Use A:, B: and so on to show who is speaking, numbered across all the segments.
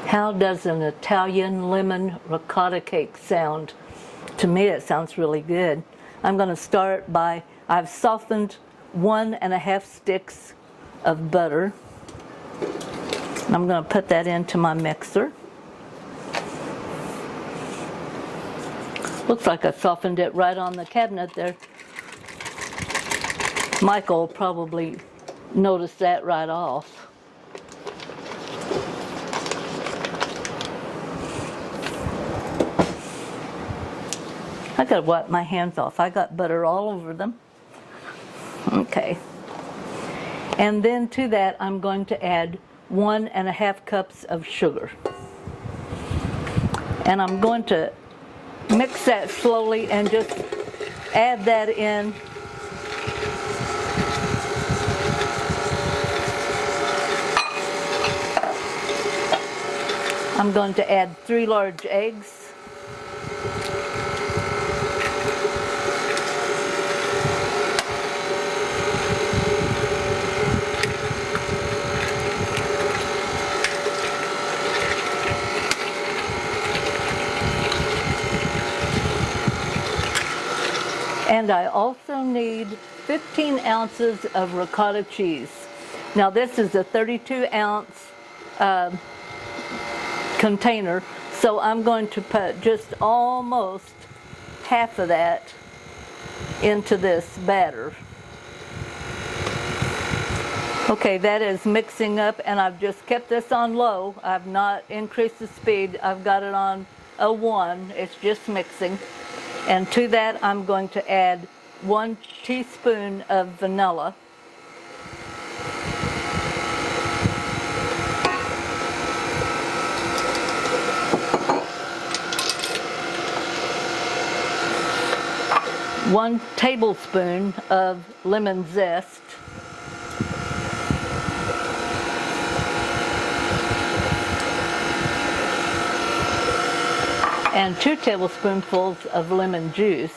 A: How does an Italian lemon ricotta cake sound? To me, it sounds really good. I'm going to start by, I've softened 1.5 sticks of butter. I'm going to put that into my mixer. Looks like I softened it right on the cabinet there. Michael will probably notice that right off. I gotta wipe my hands off. I got butter all over them. Okay. And then to that, I'm going to add 1.5 cups of sugar. And I'm going to mix that slowly and just add that in. I'm going to add 3 large eggs. And I also need 15 ounces of ricotta cheese. Now this is a 32-ounce container, so I'm going to put just almost half of that into this batter. Okay, that is mixing up, and I've just kept this on low. I've not increased the speed. I've got it on a 1. It's just mixing. And to that, I'm going to add 1 teaspoon of vanilla. One tablespoon of lemon zest. And 2 tablespoonfuls of lemon juice.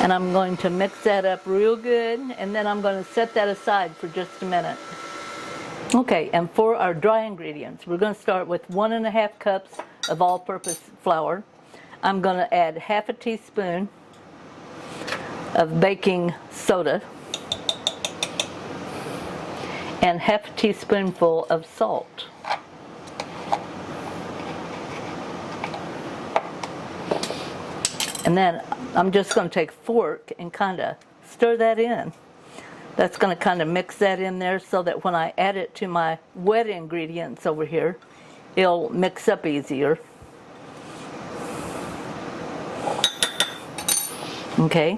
A: And I'm going to mix that up real good, and then I'm going to set that aside for just a minute. Okay, and for our dry ingredients, we're going to start with 1.5 cups of all-purpose flour. I'm going to add 1/2 teaspoon of baking soda and 1/2 teaspoonful of salt. And then I'm just going to take a fork and kind of stir that in. That's going to kind of mix that in there so that when I add it to my wet ingredients over here, it'll mix up easier. Okay.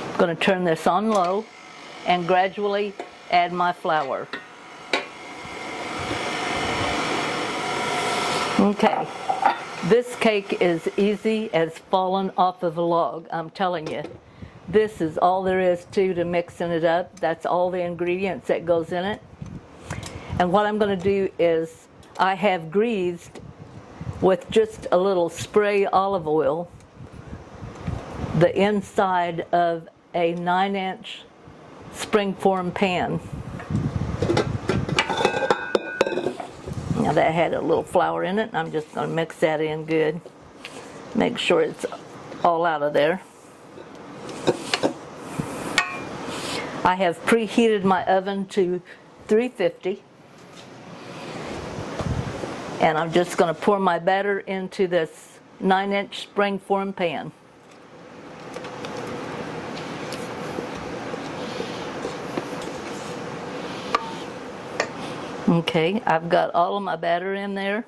A: I'm going to turn this on low and gradually add my flour. Okay, this cake is easy as falling off of a log, I'm telling you. This is all there is to mixing it up. That's all the ingredients that goes in it. And what I'm going to do is I have greased with just a little spray olive oil the inside of a 9-inch springform pan. Now that had a little flour in it, and I'm just going to mix that in good. Make sure it's all out of there. I have preheated my oven to 350. And I'm just going to pour my batter into this 9-inch springform pan. Okay, I've got all of my batter in there.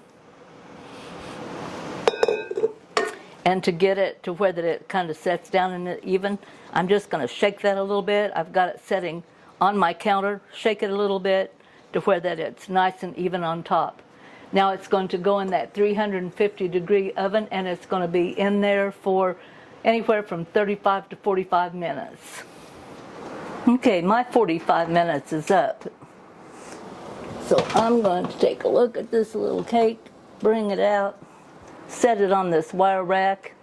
A: And to get it to where that it kind of sets down in it even, I'm just going to shake that a little bit. I've got it setting on my counter. Shake it a little bit to where that it's nice and even on top. Now it's going to go in that 350-degree oven, and it's going to be in there for anywhere from 35 to 45 minutes. Okay, my 45 minutes is up. So I'm going to take a look at this little cake, bring it out. set it on this wire rack.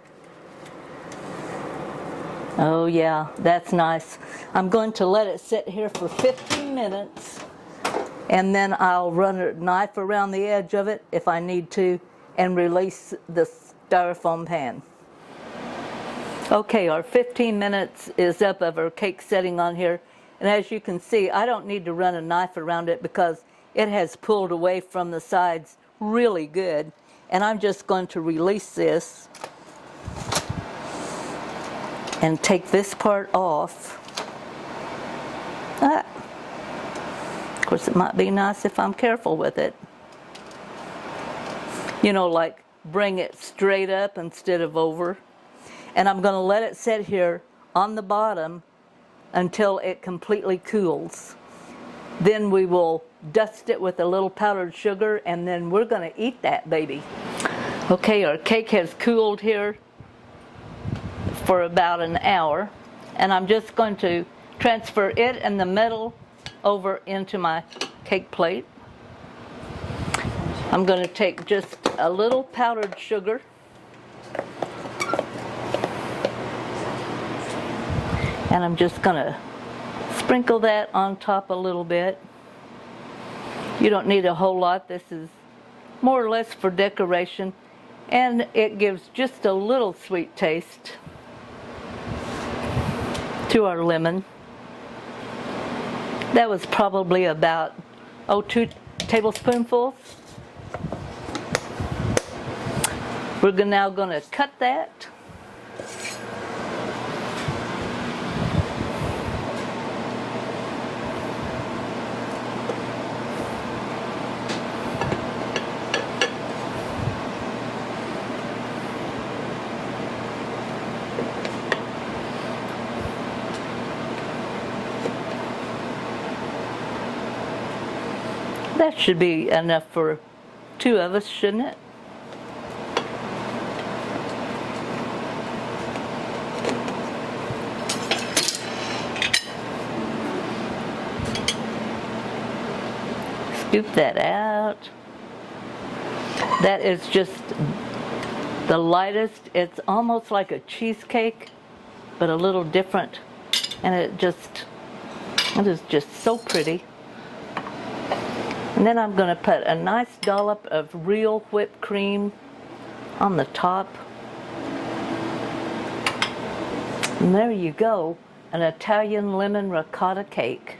A: Oh yeah, that's nice. I'm going to let it sit here for 15 minutes, and then I'll run a knife around the edge of it if I need to, and release the styrofoam pan. Okay, our 15 minutes is up of our cake setting on here, and as you can see, I don't need to run a knife around it because it has pulled away from the sides really good. And I'm just going to release this and take this part off. Of course, it might be nice if I'm careful with it. You know, like bring it straight up instead of over. And I'm going to let it sit here on the bottom until it completely cools. Then we will dust it with a little powdered sugar, and then we're going to eat that baby. Okay, our cake has cooled here for about an hour, and I'm just going to transfer it and the metal over into my cake plate. I'm going to take just a little powdered sugar, and I'm just going to sprinkle that on top a little bit. You don't need a whole lot. This is more or less for decoration, and it gives just a little sweet taste to our lemon. That was probably about 2 tablespoonfuls. We're now going to cut that. That should be enough for 2 of us, shouldn't it? Scoop that out. That is just the lightest. It's almost like a cheesecake, but a little different. And it is just so pretty. And then I'm going to put a nice dollop of real whipped cream on the top. And there you go, an Italian lemon ricotta cake.